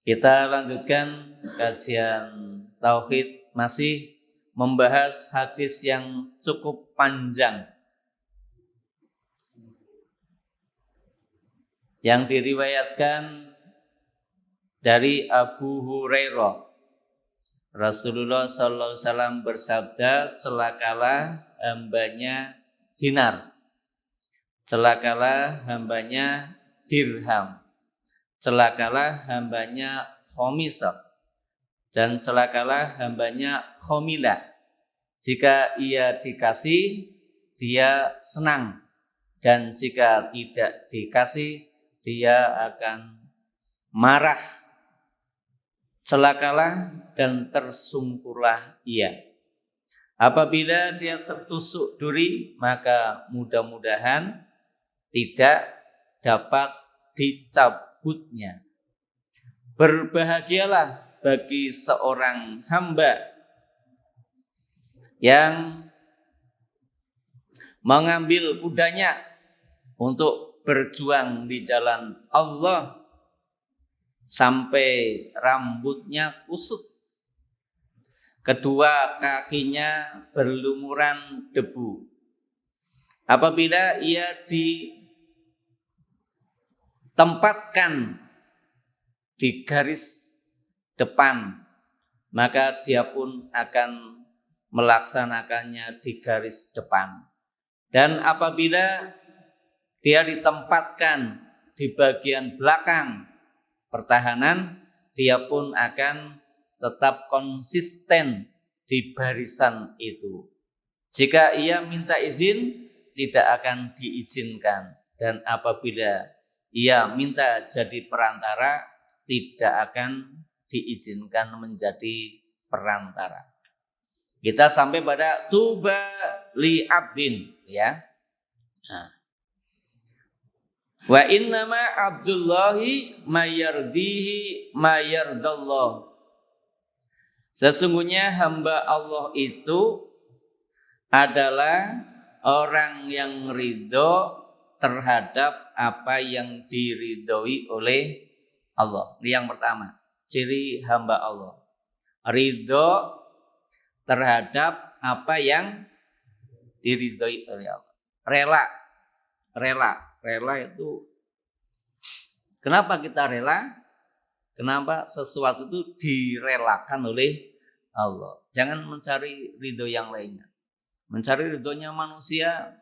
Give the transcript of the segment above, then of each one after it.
Kita lanjutkan kajian tauhid, masih membahas hadis yang cukup panjang yang diriwayatkan dari Abu Hurairah. Rasulullah SAW bersabda, celakalah hambanya dinar, celakalah hambanya dirham, celakalah hambanya khomisah, dan celakalah hambanya khomilah. Jika ia dikasih, dia senang, dan jika tidak dikasih, dia akan marah. Celakalah dan tersungkurlah ia. Apabila dia tertusuk duri, maka mudah-mudahan tidak dapat dicabutnya. Berbahagialah bagi seorang hamba yang mengambil kudanya untuk berjuang di jalan Allah sampai rambutnya kusut, kedua kakinya berlumuran debu. Apabila ia ditempatkan di garis depan, maka dia pun akan melaksanakannya di garis depan. Dan apabila dia ditempatkan di bagian belakang pertahanan, dia pun akan tetap konsisten di barisan itu. Jika ia minta izin, tidak akan diizinkan. Dan apabila ia minta jadi perantara, tidak akan diizinkan menjadi perantara. Kita sampai pada tuba li abdin, ya. Nah. Wa innama abdullahi mayardihi mayardallah. Sesungguhnya hamba Allah itu adalah orang yang ridho terhadap apa yang diridhoi oleh Allah. Ini yang pertama, ciri hamba Allah. Ridho terhadap apa yang diridhoi oleh Allah. Rela itu, kenapa kita rela? Kenapa sesuatu itu direlakan oleh Allah? Jangan mencari ridho yang lainnya. Mencari ridhonya manusia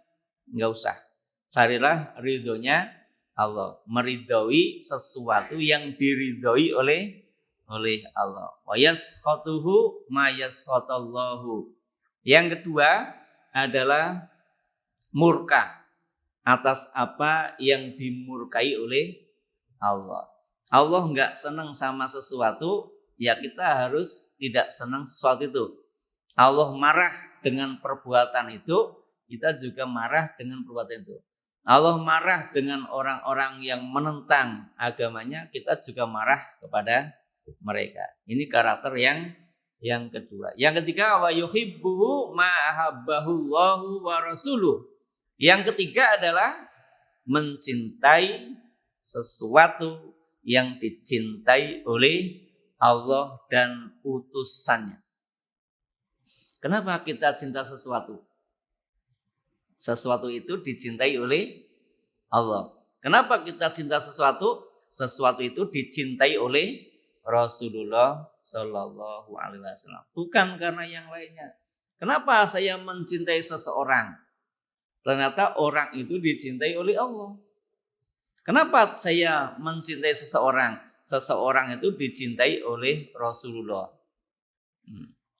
enggak usah. Carilah ridhonya Allah. Meridhoi sesuatu yang diridhoi oleh Allah. Wa yasqatuhu ma yasqatallahu. Yang kedua adalah murka atas apa yang dimurkai oleh Allah. Allah enggak senang sama sesuatu, ya kita harus tidak senang sesuatu itu. Allah marah dengan perbuatan itu, kita juga marah dengan perbuatan itu. Allah marah dengan orang-orang yang menentang agamanya, kita juga marah kepada mereka. Ini karakter yang kedua. Yang ketiga, wa yuhibbu ma ahabbahullahu wa rasuluh. Yang ketiga adalah mencintai sesuatu yang dicintai oleh Allah dan utusannya. Kenapa kita cinta sesuatu? Sesuatu itu dicintai oleh Allah. Kenapa kita cinta sesuatu? Sesuatu itu dicintai oleh Rasulullah Shallallahu Alaihi Wasallam. Bukan karena yang lainnya. Kenapa saya mencintai seseorang? Ternyata orang itu dicintai oleh Allah. Kenapa saya mencintai seseorang? Seseorang itu dicintai oleh Rasulullah.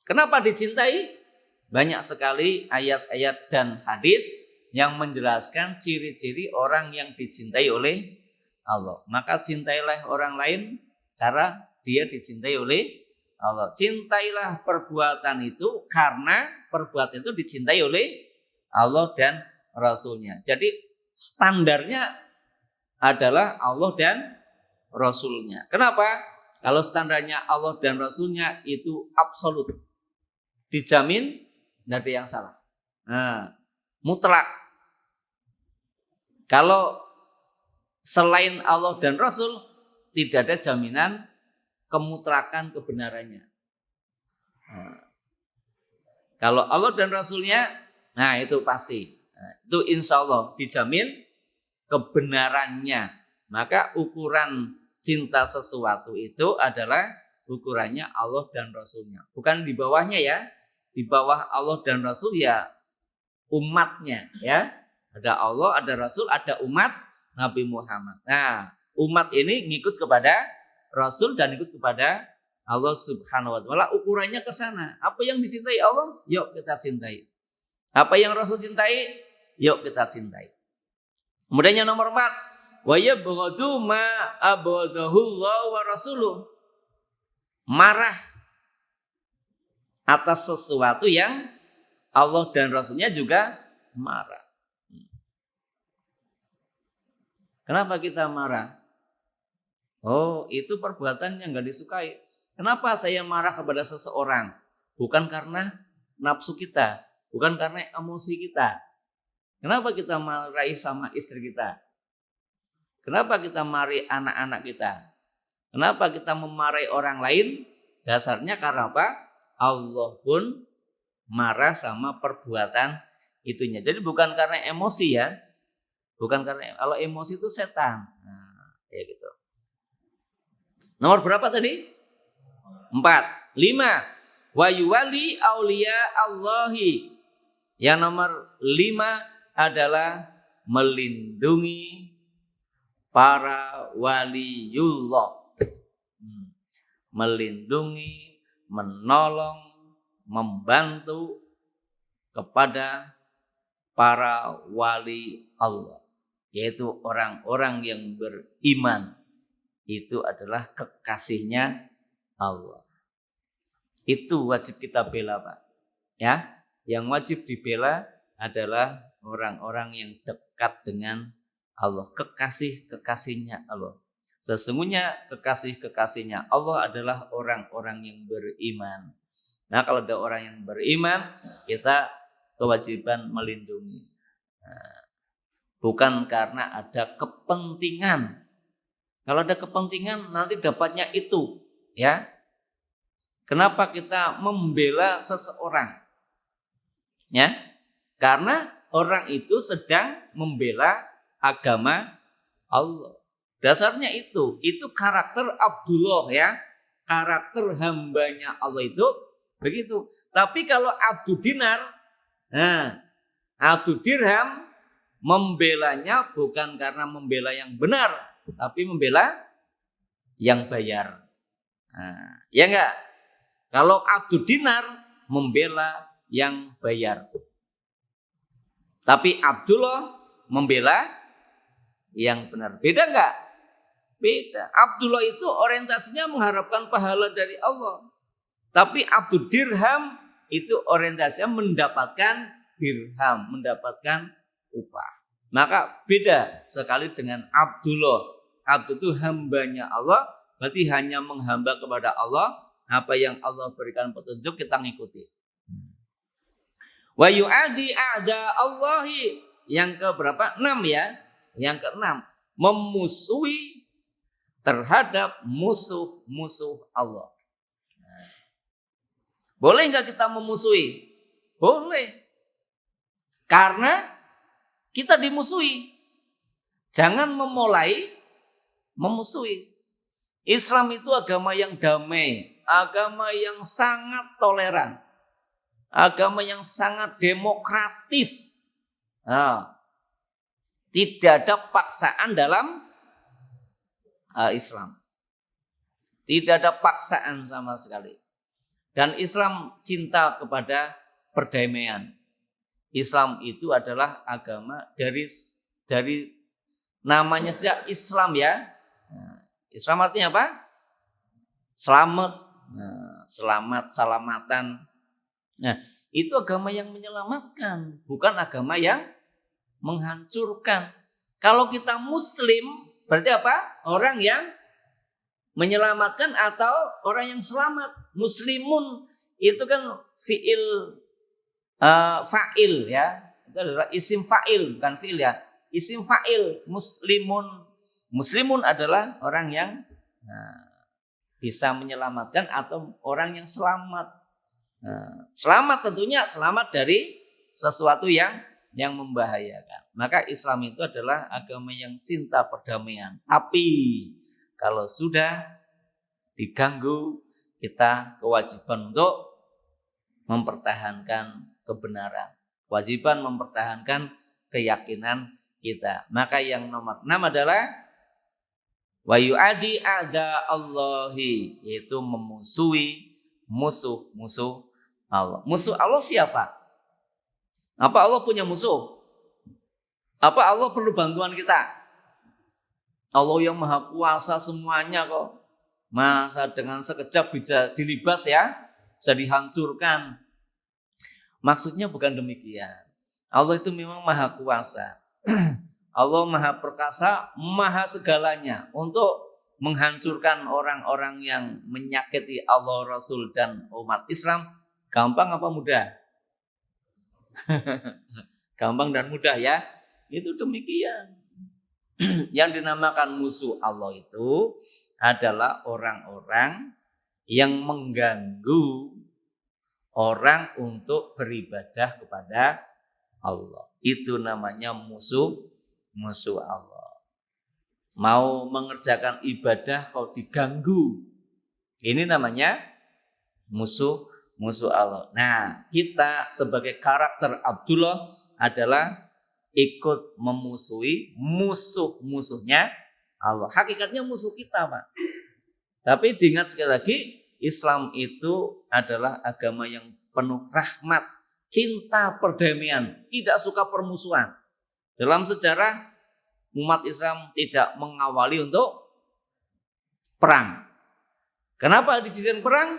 Kenapa dicintai? Banyak sekali ayat-ayat dan hadis yang menjelaskan ciri-ciri orang yang dicintai oleh Allah. Maka cintailah orang lain karena dia dicintai oleh Allah. Cintailah perbuatan itu karena perbuatan itu dicintai oleh Allah dan Rasulnya. Jadi standarnya adalah Allah dan Rasulnya. Kenapa? Kalau standarnya Allah dan Rasulnya itu absolut, dijamin tidak ada yang salah. Mutlak. Kalau selain Allah dan Rasul, tidak ada jaminan kemutlakan kebenarannya. Nah, kalau Allah dan Rasulnya, nah itu pasti. Nah, itu insya Allah dijamin kebenarannya. Maka ukuran cinta sesuatu itu adalah ukurannya Allah dan Rasulnya. Bukan di bawahnya ya. Di bawah Allah dan Rasul ya umatnya ya. Ada Allah, ada Rasul, ada umat Nabi Muhammad. Nah, umat ini ngikut kepada Rasul dan ikut kepada Allah Subhanahu wa taala. Ukurannya ke sana. Apa yang dicintai Allah, yuk kita cintai. Apa yang Rasul cintai, yuk kita cintai. Kemudian yang nomor 4, wa yabghadu ma abghadahu Allah wa rasuluh. Marah atas sesuatu yang Allah dan Rasulnya juga marah. Kenapa kita marah? Oh, itu perbuatan yang gak disukai. Kenapa saya marah kepada seseorang? Bukan karena nafsu kita, bukan karena emosi kita. Kenapa kita marahi sama istri kita? Kenapa kita marahi anak-anak kita? Kenapa kita memarahi orang lain? Dasarnya karena apa? Allah pun marah sama perbuatan itunya. Jadi bukan karena emosi ya. Bukan karena, kalau emosi itu setan. Nah, ya gitu. Nomor berapa tadi? 4. 5. Wa yuwali auliya Allahi. Yang nomor 5 adalah melindungi para waliullah. Melindungi, menolong, membantu kepada para wali Allah, yaitu orang-orang yang beriman. Itu adalah kekasihnya Allah. Itu wajib kita bela, Pak. Ya, yang wajib dibela adalah orang-orang yang dekat dengan Allah, kekasih-kekasihnya Allah. Sesungguhnya kekasih-kekasihnya Allah adalah orang-orang yang beriman. Nah, kalau ada orang yang beriman, kita kewajiban melindungi. Nah, bukan karena ada kepentingan. Kalau ada kepentingan nanti dapatnya itu, ya. Kenapa kita membela seseorang? Ya, karena orang itu sedang membela agama Allah. Dasarnya itu karakter Abdullah ya, karakter hambanya Allah itu begitu. Tapi kalau Abdul Dinar, nah, Abdul Dirham membelanya bukan karena membela yang benar, tapi membela yang bayar. Nah, ya enggak? Kalau Abdul Dinar membela yang bayar. Tapi Abdullah membela yang benar. Beda enggak? Beda. Abdullah itu orientasinya mengharapkan pahala dari Allah. Tapi Abdul Dirham itu orientasinya mendapatkan dirham, mendapatkan upah. Maka beda sekali dengan Abdullah. Abdul itu hambanya Allah, berarti hanya menghamba kepada Allah. Apa yang Allah berikan petunjuk kita ngikuti. Wa yu'adi a'da Allahi. Yang ke berapa? 6 ya. Yang ke-6, memusuhi terhadap musuh-musuh Allah. Boleh enggak kita memusuhi? Boleh. Karena kita dimusuhi. Jangan memulai memusuhi. Islam itu agama yang damai, agama yang sangat toleran, agama yang sangat demokratis. Nah, tidak ada paksaan dalam Islam. Tidak ada paksaan sama sekali. Dan Islam cinta kepada perdamaian. Islam itu adalah agama dari namanya saja Islam ya. Islam artinya apa? Selamat, selamat, salamatan. Nah, itu agama yang menyelamatkan, bukan agama yang menghancurkan. Kalau kita Muslim, berarti apa? Orang yang menyelamatkan atau orang yang selamat. Muslimun itu kan fiil fa'il ya. Itu adalah isim fa'il, bukan fiil ya. Isim fa'il, muslimun. Muslimun adalah orang yang bisa menyelamatkan atau orang yang selamat. Nah, selamat tentunya selamat dari sesuatu yang membahayakan. Maka Islam itu adalah agama yang cinta perdamaian. Tapi kalau sudah diganggu, kita kewajiban untuk mempertahankan kebenaran. Kewajiban mempertahankan keyakinan kita. Maka yang nomor 6 adalah wa yu'adi a'da Allahi, yaitu memusuhi musuh-musuh Allah. Musuh Allah siapa? Apa Allah punya musuh? Apa Allah perlu bantuan kita? Allah yang maha kuasa semuanya kok. Masa dengan sekejap bisa dilibas ya? Bisa dihancurkan. Maksudnya bukan demikian. Allah itu memang maha kuasa. Allah maha perkasa, maha segalanya untuk menghancurkan orang-orang yang menyakiti Allah, Rasul, dan umat Islam. Gampang apa mudah? Gampang dan mudah ya. Itu demikian. Yang dinamakan musuh Allah itu adalah orang-orang yang mengganggu orang untuk beribadah kepada Allah. Itu namanya musuh Allah. Mau mengerjakan ibadah kok diganggu. Ini namanya musuh Allah. Nah, kita sebagai karakter Abdullah adalah ikut memusuhi musuh-musuhnya Allah. Hakikatnya musuh kita, Pak. Tapi diingat sekali lagi, Islam itu adalah agama yang penuh rahmat, cinta perdamaian, tidak suka permusuhan. Dalam sejarah, umat Islam tidak mengawali untuk perang. Kenapa dijadikan perang?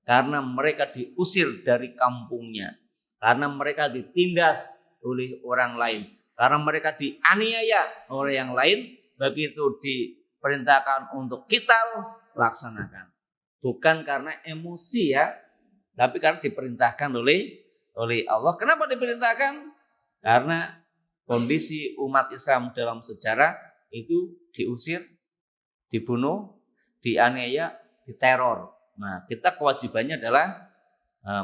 Karena mereka diusir dari kampungnya. Karena mereka ditindas oleh orang lain. Karena mereka dianiaya oleh yang lain. Begitu diperintahkan untuk kita laksanakan. Bukan karena emosi ya. Tapi karena diperintahkan oleh Allah. Kenapa diperintahkan? Karena kondisi umat Islam dalam sejarah itu diusir, dibunuh, dianiaya, diteror. Nah, kita kewajibannya adalah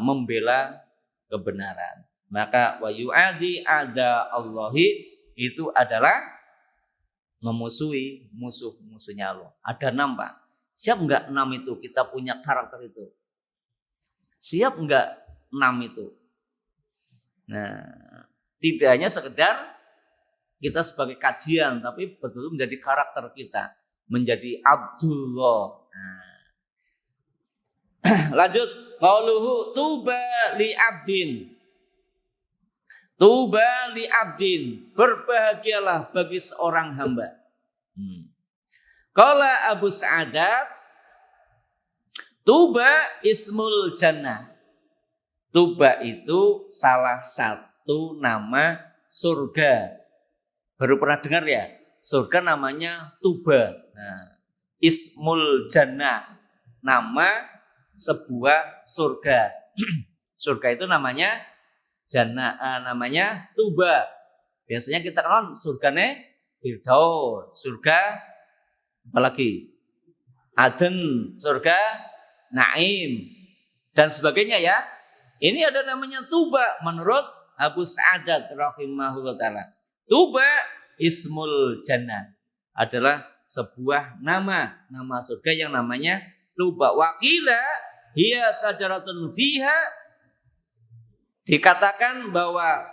membela kebenaran. Maka wa yu'adi ada Allahi itu adalah memusuhi musuh-musuhnya Allah. Ada 6, Pak. Siap enggak 6 itu? Kita punya karakter itu. Siap enggak 6 itu? Nah, tidak hanya sekedar kita sebagai kajian, tapi betul-betul menjadi karakter kita, menjadi Abdullah. Nah, lanjut, qauluhu tuba li abdin. Tuba li abdin, berbahagialah bagi seorang hamba. Qala Abu Sa'adat, tuba ismul jannah. Tuba itu salah satu nama surga. Baru pernah dengar ya? Surga namanya Tuba. Nah, ismul jannah, nama sebuah surga. Surga itu namanya jannah, namanya Tuba. Biasanya kita kenal surganya Firdaus, surga apalagi Aden, surga Naim dan sebagainya ya. Ini ada namanya Tuba menurut Abu Sa'adat rahimahullah ta'ala. Tuba ismul jannah adalah sebuah nama surga yang namanya Tuba. Wakila hiya sajaratun fiha, dikatakan bahwa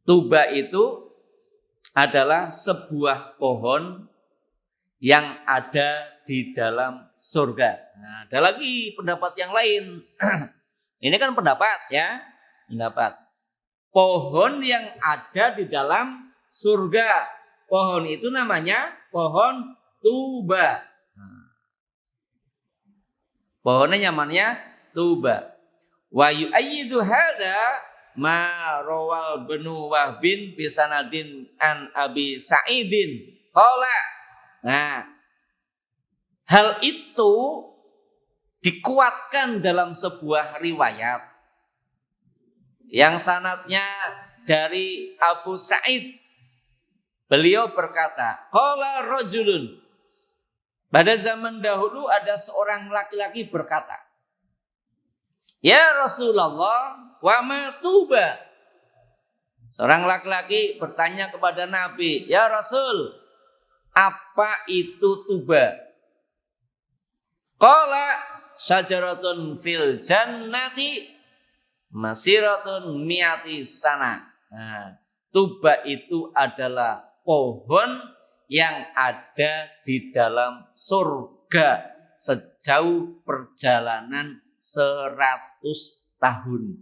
Tuba itu adalah sebuah pohon yang ada di dalam surga. Nah, ada lagi pendapat yang lain. Ini kan pendapat ya, pendapat. Pohon yang ada di dalam surga. Pohon itu namanya pohon Tuba. Pohonnya namanya Tuba. Wa yu'ayyidu hadza ma rawal benu Wahbin bi sanadin an Abi Sa'idin qala. Nah, hal itu dikuatkan dalam sebuah riwayat yang sanadnya dari Abu Sa'id. Beliau berkata, qala rajulun, Pada zaman dahulu ada seorang laki-laki berkata, "Ya Rasulullah, wa ma tuba?" Seorang laki-laki bertanya kepada Nabi, "Ya Rasul, apa itu tuba?" Qala syajaratun fil jannati masiratun mi'ati sana. Nah, tuba itu adalah pohon yang ada di dalam surga sejauh perjalanan 100 tahun.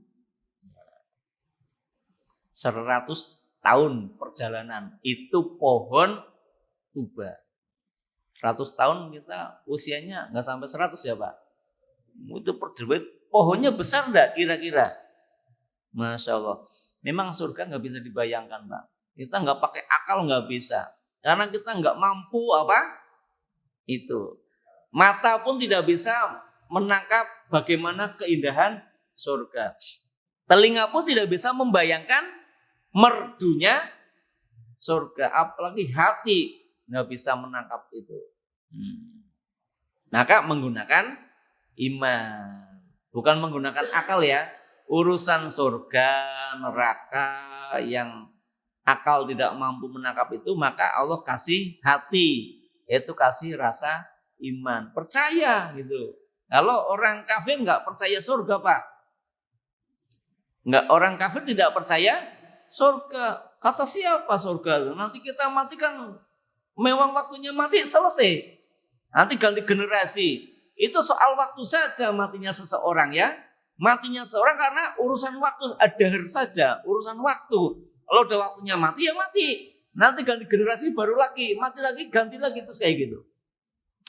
100 tahun perjalanan itu pohon tuba. 100 tahun kita usianya nggak sampai 100 ya Pak. Itu pohonnya besar enggak kira-kira? Masya Allah. Memang surga nggak bisa dibayangkan Pak. Kita nggak pakai akal nggak bisa. Karena kita nggak mampu apa? Itu. Mata pun tidak bisa menangkap bagaimana keindahan surga. Telinga pun tidak bisa membayangkan merdunya surga. Apalagi hati nggak bisa menangkap itu. Maka menggunakan iman. Bukan menggunakan akal ya. Urusan surga, neraka yang akal tidak mampu menangkap itu, maka Allah kasih hati, yaitu kasih rasa iman, percaya gitu. Kalau orang kafir nggak percaya surga Pak, nggak, orang kafir tidak percaya surga. Kata siapa surga? Nanti kita mati kan, memang waktunya mati selesai. Nanti ganti generasi. Itu soal waktu saja matinya seseorang ya. Matinya seorang karena urusan waktu, adhar saja, urusan waktu. Kalau udah waktunya mati ya mati. Nanti ganti generasi baru lagi, mati lagi, ganti lagi, terus kayak gitu.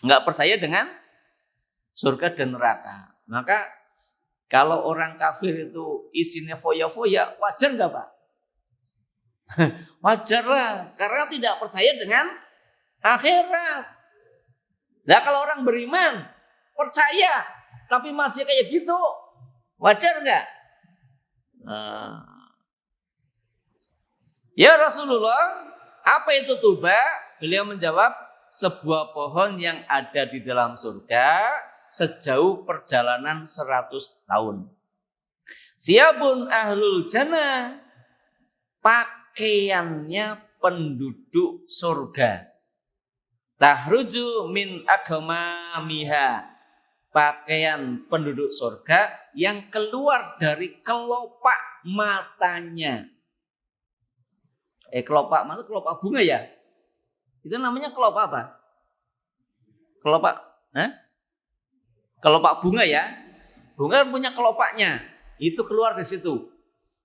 Nggak percaya dengan surga dan neraka. Maka kalau orang kafir itu isinya foya-foya, wajar nggak Pak? Wajar lah, karena tidak percaya dengan akhirat. Nah kalau orang beriman, percaya, tapi masih kayak gitu, wajar nggak? Ya Rasulullah, apa itu tuba? Beliau menjawab, sebuah pohon yang ada di dalam surga sejauh perjalanan 100 tahun. Siabun ahlul jannah, pakaiannya penduduk surga. Tahruju min akmamiha, pakaian penduduk surga yang keluar dari kelopak matanya. Kelopak mata, kelopak bunga ya? Itu namanya kelopak apa? Kelopak, kelopak bunga ya? Bunga punya kelopaknya, itu keluar dari situ.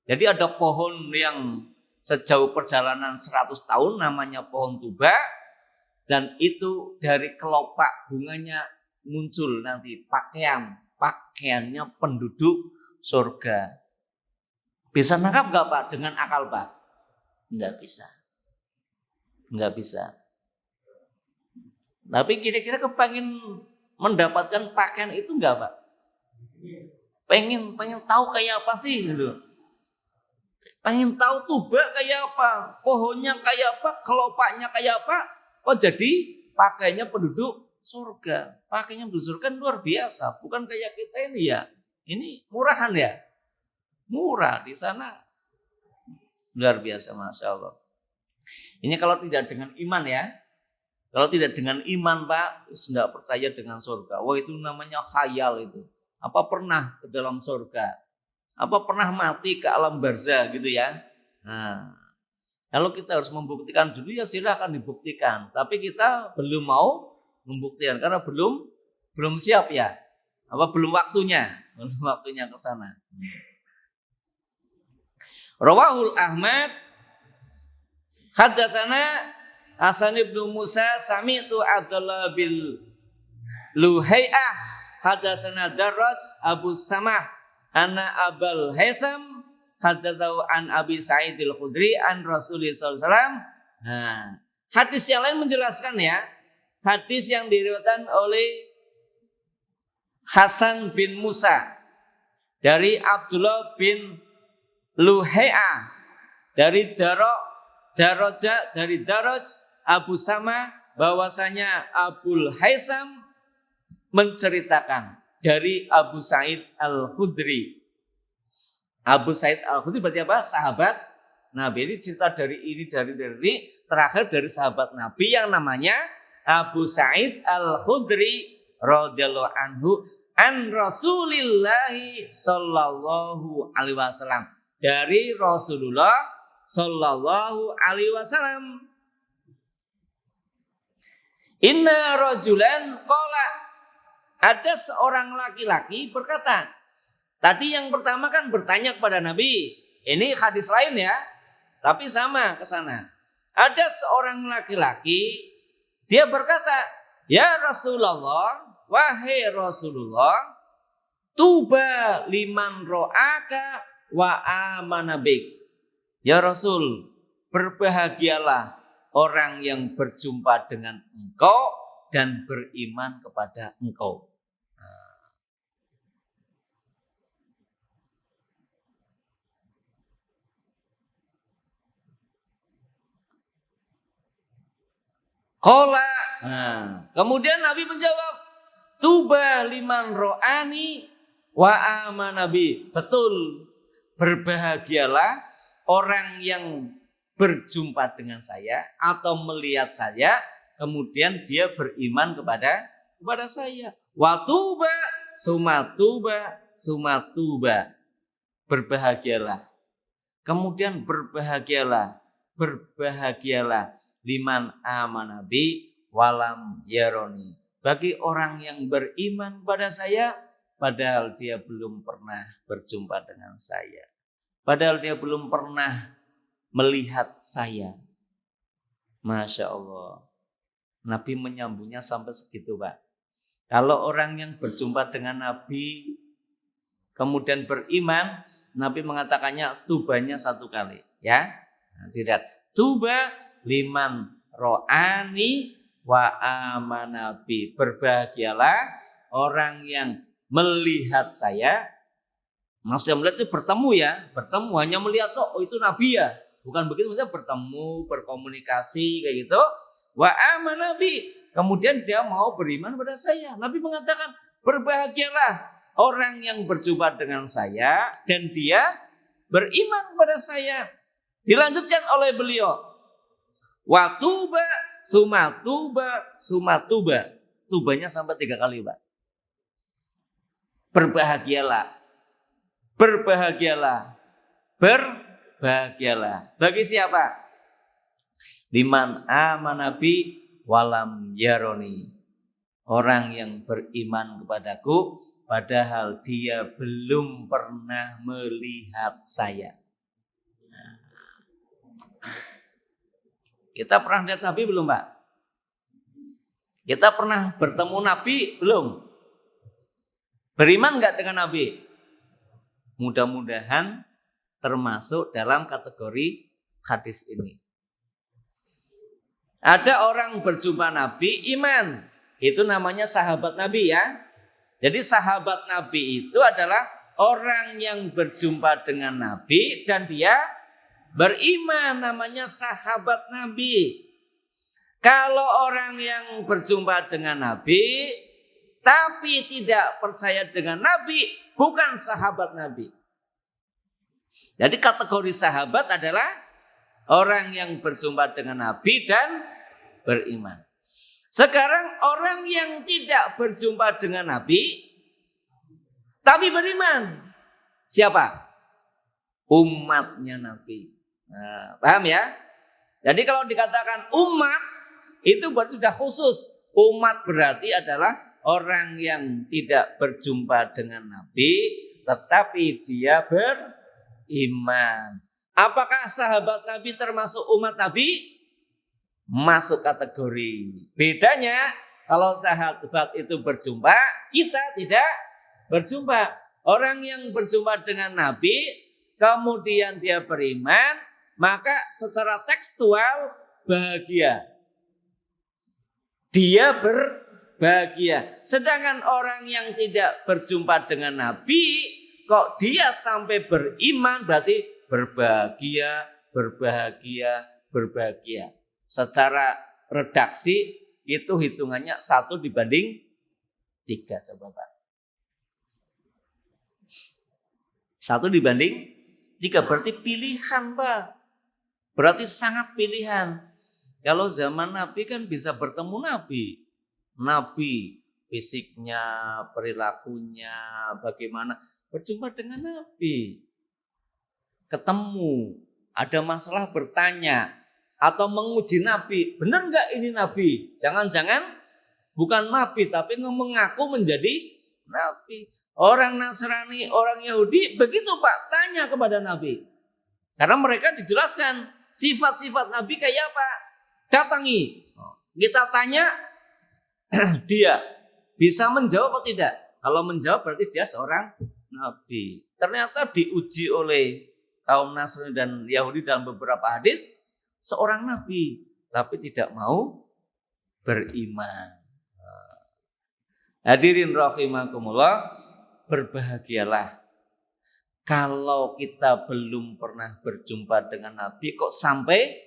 Jadi ada pohon yang sejauh perjalanan 100 tahun namanya pohon tuba, dan itu dari kelopak bunganya muncul nanti pakaiannya penduduk surga. Bisa nangkap nggak Pak dengan akal Pak? Nggak bisa. Tapi kira-kira kepengen mendapatkan pakaian itu nggak Pak? Pengen tahu kayak apa sih gitu. Pengen tahu tuba kayak apa, pohonnya kayak apa, kelopaknya kayak apa. Oh jadi pakainya penduduk surga. Pakainya penduduk surga luar biasa, bukan kayak kita ini ya. Ini murahan ya, murah di sana. Luar biasa, Masya Allah. Ini kalau tidak dengan iman ya. Kalau tidak dengan iman Pak, nggak percaya dengan surga. Wah itu namanya khayal itu. Apa pernah ke dalam surga? Apa pernah mati ke alam barzah gitu ya? Nah, kalau kita harus membuktikan dulu ya silakan dibuktikan. Tapi kita belum mau membuktikan karena belum siap ya. Apa belum waktunya? Belum waktunya ke sana. Rawahul Ahmad haddatsana Hasan ibnu Musa sami'tu Abdullah bil Luhai'ah haddatsana Darras Abu Samah anna Abul Haisam haddatsahu an Abi Sa'id al-Khudri an Rasulullah sallallahu alaihi wasallam. Nah, hadis yang lain menjelaskan ya. Hadis yang diriwayatkan oleh Hasan bin Musa dari Abdullah bin Luhai'ah dari Daraj Abu Sama bahwasanya Abul Haisam menceritakan dari Abu Sa'id Al-Khudri. Abu Sa'id Al-Khudri berarti apa? Sahabat Nabi. Ini cerita dari terakhir dari sahabat Nabi yang namanya Abu Sa'id Al-Khudri radhiyallahu anhu an Rasulillahi sallallahu alaihi wasallam, dari Rasulullah sallallahu alaihi wasallam. Inna rajulan qala, ada seorang laki-laki berkata. Tadi yang pertama kan bertanya kepada Nabi. Ini hadis lain ya, tapi sama ke sana. Ada seorang laki-laki, dia berkata, "Ya Rasulullah, wahai Rasulullah, tuba liman ro'aka wa amana bik." Ya Rasul, berbahagialah orang yang berjumpa dengan engkau dan beriman kepada engkau. Qala. Kemudian Nabi menjawab, tuba liman ro'ani wa amana bi. Betul, berbahagialah orang yang berjumpa dengan saya atau melihat saya, kemudian dia beriman kepada saya. Wa tuba sumatuba. Berbahagialah. Kemudian berbahagialah liman amanabi walam yaroni. Bagi orang yang beriman kepada saya, padahal dia belum pernah berjumpa dengan saya. Padahal dia belum pernah melihat saya. Masya Allah. Nabi menyambungnya sampai segitu, Pak. Kalau orang yang berjumpa dengan Nabi kemudian beriman, Nabi mengatakannya tubanya 1 kali, ya. Nah, tidak. Tuba liman ro'ani wa amanabi. Berbahagialah orang yang melihat saya. Maksudnya melihat itu bertemu ya. Bertemu hanya melihat, oh itu Nabi ya. Bukan begitu, maksudnya bertemu, berkomunikasi kayak gitu. Wa amanabi. Kemudian dia mau beriman kepada saya. Nabi mengatakan berbahagialah orang yang berjumpa dengan saya dan dia beriman kepada saya. Dilanjutkan oleh beliau. Wa tuba sumatuba. Tubanya sampai 3 kali, Pak. Berbahagialah. Bagi siapa? Liman amanabi walam yaroni. Orang yang beriman kepadaku padahal dia belum pernah melihat saya. Kita pernah lihat Nabi belum, Pak? Kita pernah bertemu Nabi belum? Beriman enggak dengan Nabi? Mudah-mudahan termasuk dalam kategori hadis ini. Ada orang berjumpa Nabi, iman. Itu namanya sahabat Nabi ya. Jadi sahabat Nabi itu adalah orang yang berjumpa dengan Nabi dan dia beriman, namanya sahabat Nabi. Kalau orang yang berjumpa dengan Nabi tapi tidak percaya dengan Nabi, bukan sahabat Nabi. Jadi kategori sahabat adalah orang yang berjumpa dengan Nabi dan beriman. Sekarang orang yang tidak berjumpa dengan Nabi tapi beriman. Siapa? Umatnya Nabi. Nah, paham ya? Jadi kalau dikatakan umat itu berarti sudah khusus. Umat berarti adalah orang yang tidak berjumpa dengan Nabi tetapi dia beriman. Apakah sahabat Nabi termasuk umat Nabi? Masuk kategori. Bedanya kalau sahabat itu berjumpa, kita tidak berjumpa. Orang yang berjumpa dengan Nabi kemudian dia beriman, maka secara tekstual bahagia. Dia berbahagia. Sedangkan orang yang tidak berjumpa dengan Nabi, kok dia sampai beriman, berarti berbahagia. Secara redaksi itu hitungannya 1:3. Coba Pak. 1:3 berarti pilihan Pak. Berarti sangat pilihan. Kalau zaman Nabi kan bisa bertemu Nabi. Nabi fisiknya, perilakunya, bagaimana. Berjumpa dengan Nabi. Ketemu. Ada masalah bertanya. Atau menguji Nabi. Benar nggak ini Nabi? Jangan-jangan bukan Nabi. Tapi mengaku menjadi Nabi. Orang Nasrani, orang Yahudi. Begitu Pak. Tanya kepada Nabi. Karena mereka dijelaskan. Sifat-sifat Nabi kayak apa? Datangi. Kita tanya. Dia bisa menjawab atau tidak? Kalau menjawab berarti dia seorang Nabi. Ternyata diuji oleh kaum Nasrani dan Yahudi dalam beberapa hadis. Seorang Nabi. Tapi tidak mau beriman. Hadirin rahimakumullah. Berbahagialah. Kalau kita belum pernah berjumpa dengan Nabi. Kok sampai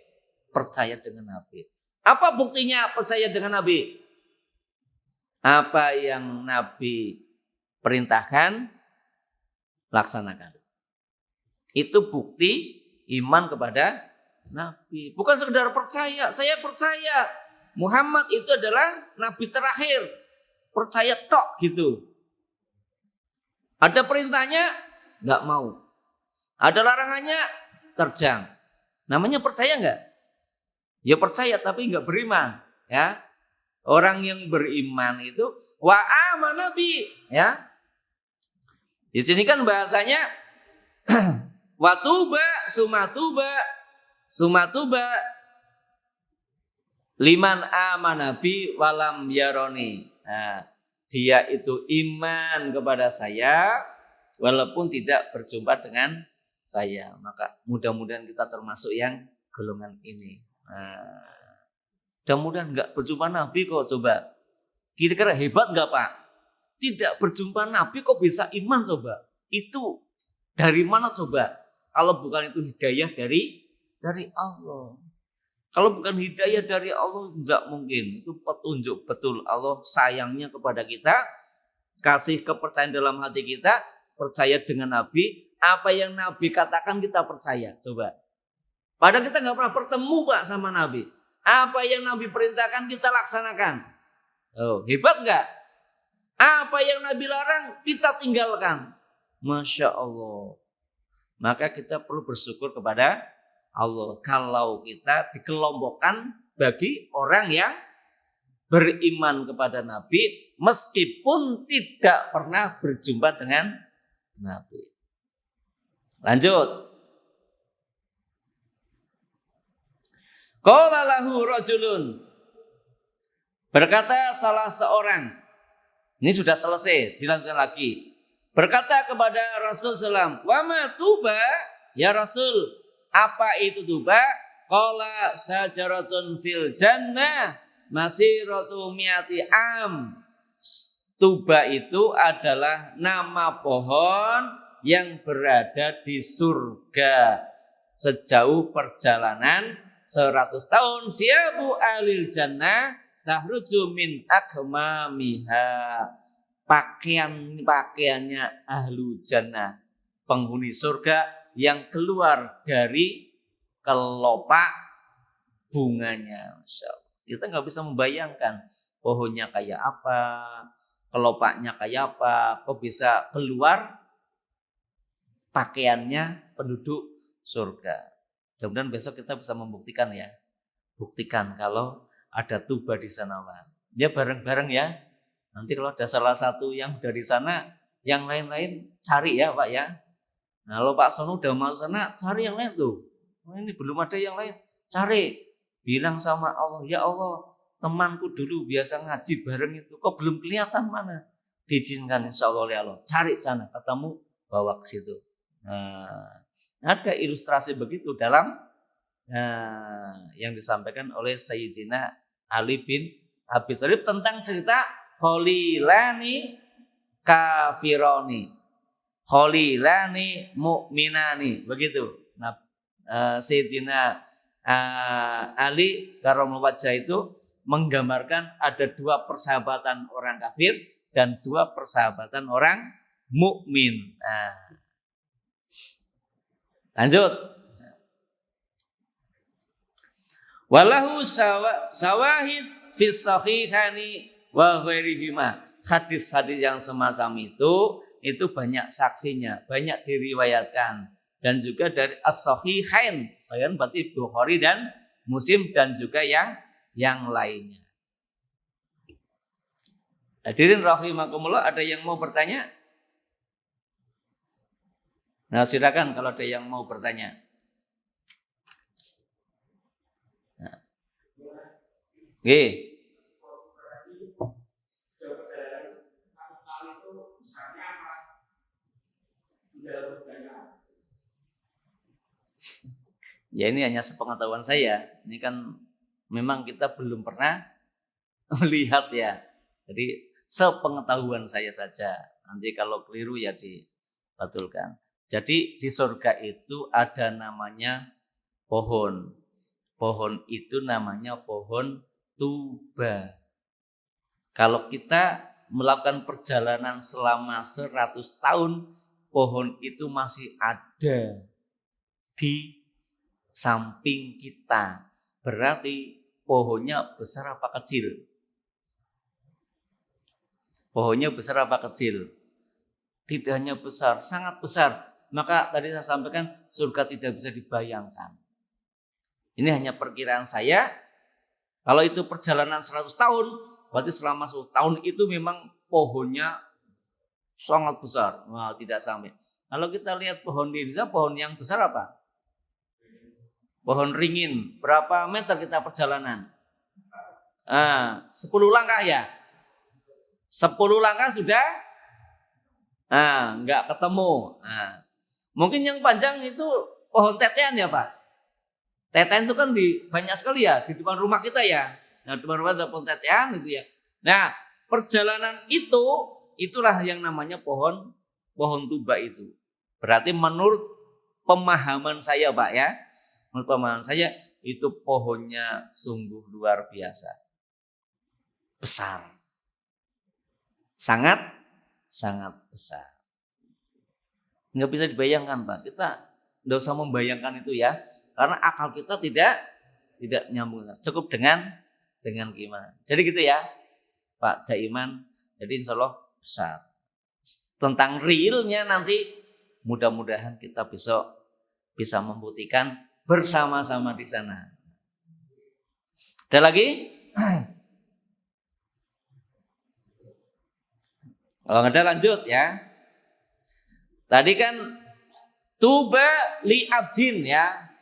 percaya dengan Nabi? Apa buktinya percaya dengan Nabi? Apa yang Nabi perintahkan, laksanakan. Itu bukti iman kepada Nabi. Bukan sekedar percaya. Saya percaya Muhammad itu adalah Nabi terakhir. Percaya tok gitu. Ada perintahnya, nggak mau. Ada larangannya, terjang. Namanya percaya nggak? Ya percaya tapi nggak beriman. Ya. Orang yang beriman itu wa amana bi, ya. Di sini kan bahasanya wa tuba sumatuba liman amana bi walam yaroni. Nah, dia itu iman kepada saya walaupun tidak berjumpa dengan saya. Maka mudah-mudahan kita termasuk yang golongan ini. Nah, mudah-mudahan nggak berjumpa Nabi kok coba. Kira-kira hebat nggak Pak? Tidak berjumpa Nabi kok bisa iman coba? Itu dari mana coba? Kalau bukan itu hidayah dari Allah. Kalau bukan hidayah dari Allah nggak mungkin. Itu petunjuk betul Allah sayangnya kepada kita, kasih kepercayaan dalam hati kita, percaya dengan Nabi. Apa yang Nabi katakan kita percaya. Coba. Padahal kita nggak pernah bertemu Pak sama Nabi. Apa yang Nabi perintahkan kita laksanakan. Oh, hebat nggak? Apa yang Nabi larang kita tinggalkan. Masya Allah. Maka kita perlu bersyukur kepada Allah. Kalau kita dikelompokkan bagi orang yang beriman kepada Nabi. Meskipun tidak pernah berjumpa dengan Nabi. Lanjut. Qala lahu rajulun. Berkata salah seorang. Ini sudah selesai, dilanjutkan lagi. Berkata kepada Rasul SAW, wa ma tuba, ya Rasul, apa itu tuba? Qala syajaratun fil jannah masiratu mi'ati am. Tuba itu adalah nama pohon yang berada di surga sejauh perjalanan 100 tahun. Siabu alil jannah tahruju min akmamiha. Pakaiannya ahlu jannah, penghuni surga yang keluar dari kelopak bunganya. Masya Allah. Kita nggak bisa membayangkan pohonnya kayak apa, kelopaknya kayak apa, kok bisa keluar pakaiannya penduduk surga. Mudah-mudahan besok kita bisa membuktikan ya. Buktikan kalau ada tuba di sana Pak. Ya bareng-bareng ya. Nanti kalau ada salah satu yang dari sana, yang lain-lain cari ya Pak ya. Nah kalau Pak Sono udah mau sana, cari yang lain tuh. Oh, ini belum ada yang lain, cari. Bilang sama Allah, ya Allah, temanku dulu biasa ngaji bareng itu, kok belum kelihatan mana? Diizinkan insya Allah oleh Allah. Cari sana, ketemu, bawa ke situ. Nah, ada ilustrasi begitu dalam yang disampaikan oleh Sayyidina Ali bin Abi Thalib tentang cerita Khalilani kafironi, Khalilani mu'minani, begitu. Nah, Sayyidina Ali karomul wajah itu menggambarkan ada 2 persahabatan orang kafir dan 2 persahabatan orang mukmin. Nah, lanjut. Walahu sawahid fis sahihani wa ghairihima. Hadis-hadis yang semacam itu banyak saksinya, banyak diriwayatkan, dan juga dari as-sahihain. Sahihain berarti Bukhari dan Muslim dan juga yang lainnya. Hadirin rahimakumullah, ada yang mau bertanya? Nah, silakan kalau ada yang mau bertanya. Nah. Oke. Ya ini hanya sepengetahuan saya. Ini kan memang kita belum pernah melihat ya. Jadi sepengetahuan saya saja. Nanti kalau keliru ya dibetulkan. Jadi di surga itu ada namanya pohon. Pohon itu namanya pohon tuba. Kalau kita melakukan perjalanan selama 100 tahun, pohon itu masih ada di samping kita. Berarti pohonnya besar apa kecil? Pohonnya besar apa kecil? Tidak hanya besar, sangat besar. Maka tadi saya sampaikan surga tidak bisa dibayangkan. Ini hanya perkiraan saya. Kalau itu perjalanan 100 tahun, berarti selama 100 tahun itu memang pohonnya sangat besar. Wah, tidak sampai. Kalau kita lihat pohon di Indonesia, pohon yang besar apa? Pohon ringin. Berapa meter kita perjalanan? 10 langkah ya? 10 langkah sudah nggak ketemu. Mungkin yang panjang itu pohon tetean ya Pak? Tetean itu kan banyak sekali ya di depan rumah kita ya. Nah, di depan rumah ada pohon tetean itu ya. Nah, perjalanan itulah yang namanya pohon tuba itu. Berarti menurut pemahaman saya Pak ya, menurut pemahaman saya itu pohonnya sungguh luar biasa. Besar. Sangat besar. Nggak bisa dibayangkan Pak. Kita nggak usah membayangkan itu ya. Karena akal kita tidak nyambung. Cukup dengan gimana. Jadi gitu ya Pak Daiman. Jadi insya Allah besar. Tentang realnya nanti mudah-mudahan kita besok bisa membuktikan bersama-sama di sana. Ada lagi? Kalau nggak ada lanjut ya. Tadi kan tuba li abdin ya.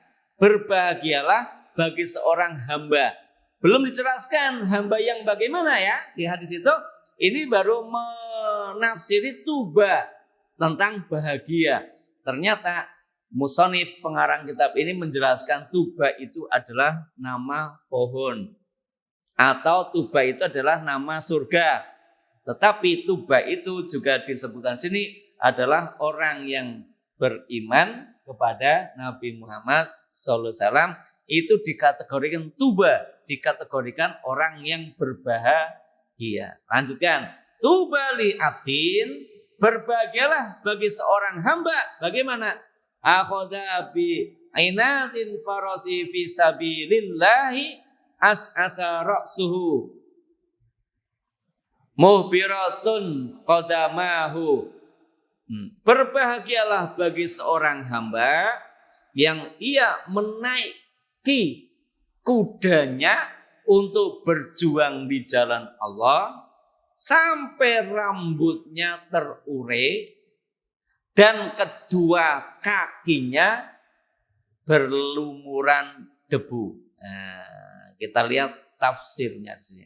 Berbahagialah bagi seorang hamba. Belum dijelaskan hamba yang bagaimana ya di hadis itu. Ini baru menafsiri tuba tentang bahagia. Ternyata musonif pengarang kitab ini menjelaskan tuba itu adalah nama pohon. Atau tuba itu adalah nama surga. Tetapi tuba itu juga disebutkan sini adalah orang yang beriman kepada Nabi Muhammad SAW, itu dikategorikan tuba, dikategorikan orang yang berbahagia. Lanjutkan. Tuba li abdin, berbahagialah bagi seorang hamba. Bagaimana? Akhadha bi ainatin farasi fi sabilillahi as'asa ra'suhu muhbiratun qadamahu. Berbahagialah bagi seorang hamba yang ia menaiki kudanya untuk berjuang di jalan Allah sampai rambutnya terurai dan kedua kakinya berlumuran debu. Nah, kita lihat tafsirnya di sini.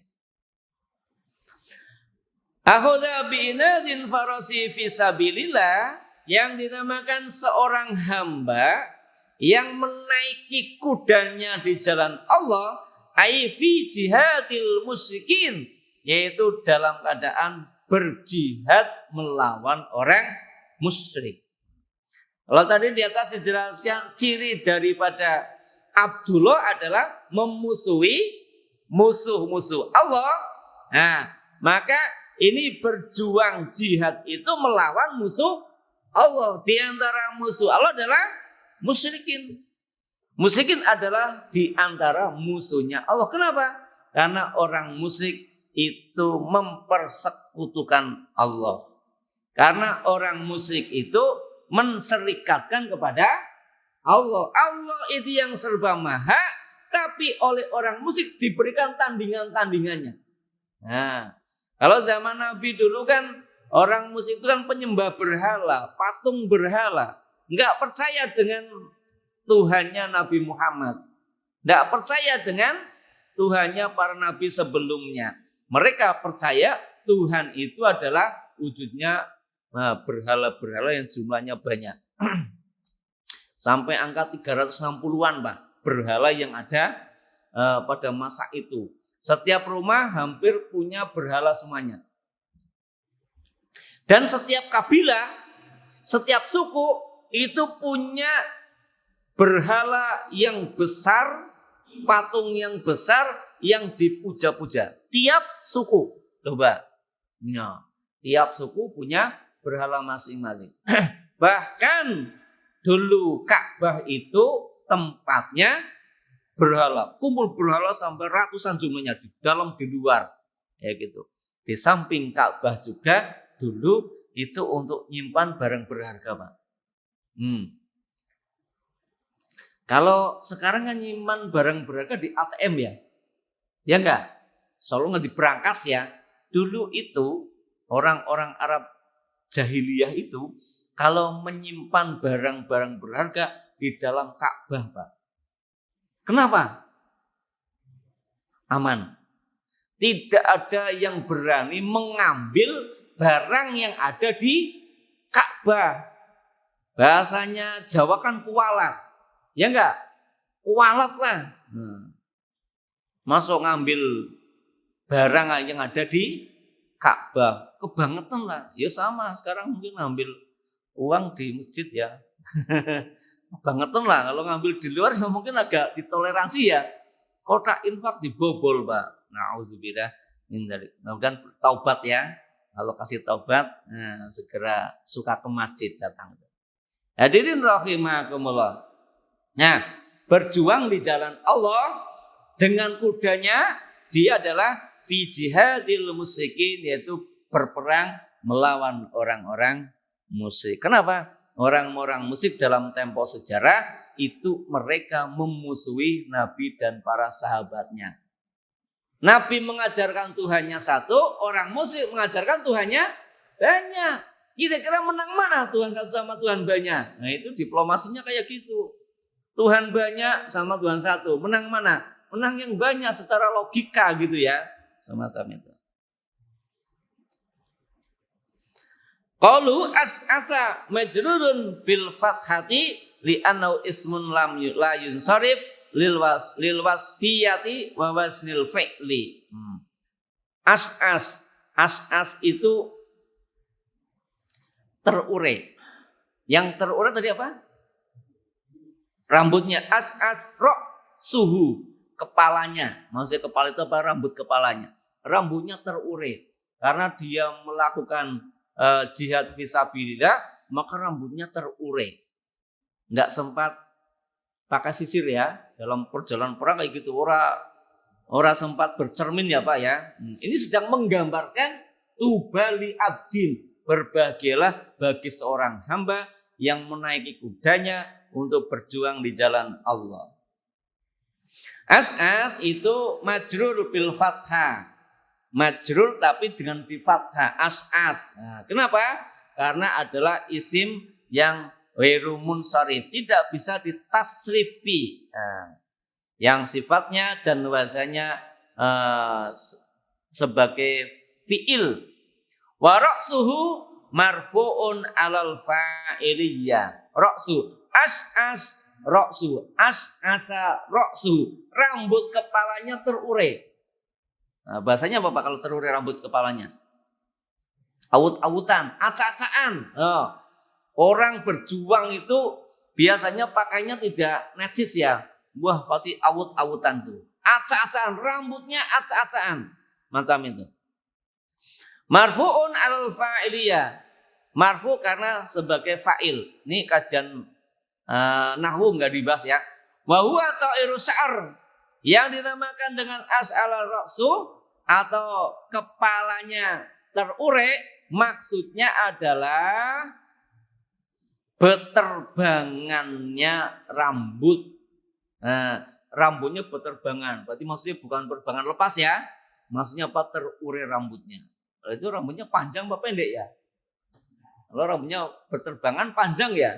Akhadha bi'inadin farasi fi sabilillah, yang dinamakan seorang hamba yang menaiki kudanya di jalan Allah, ai fi jihadil musyrikin, yaitu dalam keadaan berjihad melawan orang musyrik. Kalau tadi di atas dijelaskan ciri daripada Abdullah adalah memusuhi musuh-musuh Allah. Nah, maka ini berjuang jihad itu melawan musuh Allah. Di antara musuh Allah adalah musyrikin. Musyrikin adalah di antara musuhnya Allah. Kenapa? Karena orang musyrik itu mempersekutukan Allah. Karena orang musyrik itu menserikatkan kepada Allah. Allah itu yang serba maha, tapi oleh orang musyrik diberikan tandingan-tandingannya. Nah, kalau zaman Nabi dulu kan orang musyrik itu kan penyembah berhala, patung berhala. Enggak percaya dengan Tuhannya Nabi Muhammad. Enggak percaya dengan Tuhannya para nabi sebelumnya. Mereka percaya Tuhan itu adalah wujudnya berhala-berhala yang jumlahnya banyak. Sampai angka 360-an, Pak, berhala yang ada pada masa itu. Setiap rumah hampir punya berhala semuanya. Dan setiap kabilah, setiap suku itu punya berhala yang besar, patung yang besar yang dipuja-puja. Tiap suku, coba. Nah, tiap suku punya berhala masing-masing. Bahkan dulu Ka'bah itu tempatnya berhala, kumpul berhala sampai ratusan jumlahnya di dalam di luar, ya gitu. Di samping Ka'bah juga dulu itu untuk nyimpan barang berharga, Pak. Kalau sekarang kan nyimpan barang berharga di ATM ya enggak? Selalu nggak diberangkas ya. Dulu itu orang-orang Arab jahiliyah itu kalau menyimpan barang-barang berharga di dalam Ka'bah, Pak. Kenapa? Aman. Tidak ada yang berani mengambil barang yang ada di Ka'bah. Bahasanya Jawa kan kualat. Ya enggak? Kualat lah. Masuk ngambil barang yang ada di Ka'bah. Kebangetan lah. Ya sama sekarang mungkin ngambil uang di masjid ya. Kebangetan lah. Kalau ngambil di luar ya mungkin agak ditoleransi ya. Kotak infak dibobol, Pak. Na'udzubillah min dzalik. Mudah-mudahan taubat ya. Kalau kasih taubat, segera suka ke masjid datang. Hadirin rahimakumullah. Nah, berjuang di jalan Allah dengan kudanya, dia adalah fi jihadil musyrikin, yaitu berperang melawan orang-orang musyrik. Kenapa? Orang-orang musyrik dalam tempo sejarah itu mereka memusuhi Nabi dan para sahabatnya. Nabi mengajarkan Tuhannya satu, orang musyrik mengajarkan Tuhannya banyak. Kira-kira menang mana Tuhan satu sama Tuhan banyak? Nah itu diplomasinya kayak gitu. Tuhan banyak sama Tuhan satu. Menang mana? Menang yang banyak secara logika gitu ya. Semacam itu. Qalu as'asa majrurun bil fathati li'annahu ismun lam la yunsarif lil wasfiyati wa wasnil fi'li. As'as itu terurai. Yang terurai tadi apa? Rambutnya. As'as rok suhu, kepalanya. Maksudnya kepala itu apa? Rambut kepalanya. Rambutnya terurai karena dia melakukan jihad fisabilillah, maka rambutnya terurai. Enggak sempat pakai sisir ya dalam perjalanan perang kayak gitu. Ora sempat bercermin ya, Pak ya. Ini sedang menggambarkan tubali abdin, berbahagialah bagi seorang hamba yang menaiki kudanya untuk berjuang di jalan Allah. As'as itu majrur bil fathah. Majrur tapi dengan di fathah. As'as. Nah, kenapa? Karena adalah isim yang ghairu munsharif, tidak bisa ditasrifi. Yang sifatnya dan wazannya sebagai fi'il. Wa ra'suhu marfu'un alal fa'iliyah. Ra'su as'as ra'su, as'asa ra'su, rambut kepalanya terurai. Nah, bahasanya apa Pak kalau terurai rambut kepalanya? Awut-awutan, acak-acakan. Orang berjuang itu biasanya pakainya tidak najis ya. Wah, pasti awut-awutan tuh. acak-acakan, rambutnya acak-acakan. Macam itu. Marfu'un al-fa'iliyah. Marfu karena sebagai fa'il. Ini kajian nahwu enggak dibahas ya. Wa huwa ta'iru sya'ar, yang dinamakan dengan as'ala ra'su atau kepalanya terurek, maksudnya adalah beterbangannya rambut. Rambutnya beterbangan, berarti maksudnya bukan berbangan lepas ya. Maksudnya apa? Terurai rambutnya. Itu rambutnya panjang apa pendek ya? Kalau rambutnya beterbangan panjang ya.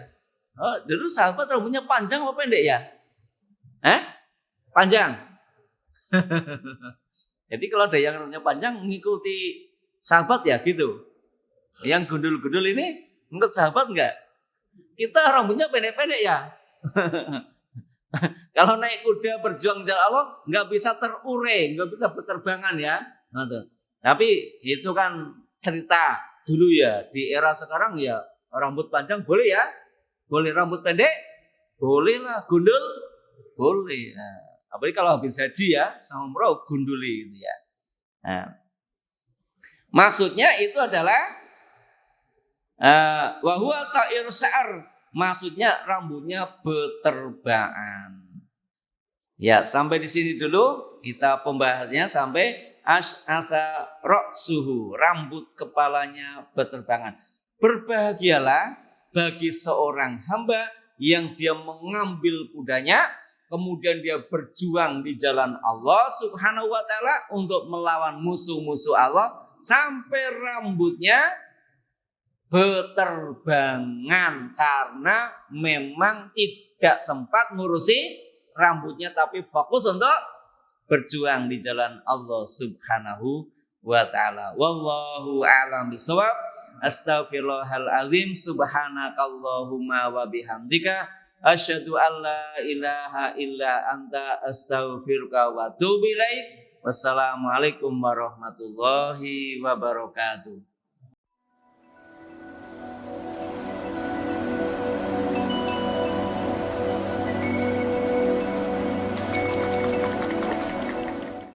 Dulu sahabat rambutnya panjang apa pendek ya? Panjang. Jadi kalau ada yang rambutnya panjang mengikuti sahabat ya gitu. Yang gundul-gundul ini ngikut sahabat enggak? Kita rambutnya pendek-pendek ya. Kalau naik kuda berjuang jalan Allah nggak bisa terurai, nggak bisa beterbangan ya. Tapi itu kan cerita dulu ya. Di era sekarang ya rambut panjang boleh ya, boleh rambut pendek, boleh lah gundul, boleh. Apalagi kalau habis haji ya sama umroh gunduli gitu ya. Maksudnya itu adalah wa huwa ta'ir sya'ar. Maksudnya rambutnya beterbangan. Ya, sampai di sini dulu kita pembahasannya sampai as'asa ra'suhu, rambut kepalanya beterbangan. Berbahagialah bagi seorang hamba yang dia mengambil kudanya, kemudian dia berjuang di jalan Allah Subhanahu wa taala untuk melawan musuh-musuh Allah sampai rambutnya beterbangan karena memang tidak sempat ngurusi rambutnya tapi fokus untuk berjuang di jalan Allah Subhanahu wa taala. Wallahu a'lam bishawab. Astaghfirullahal azim. Subhanakallahumma wa bihamdika asyhadu an la ilaha illa anta astaghfiruka wa atubu ilaik. Wassalamualaikum warahmatullahi wabarakatuh.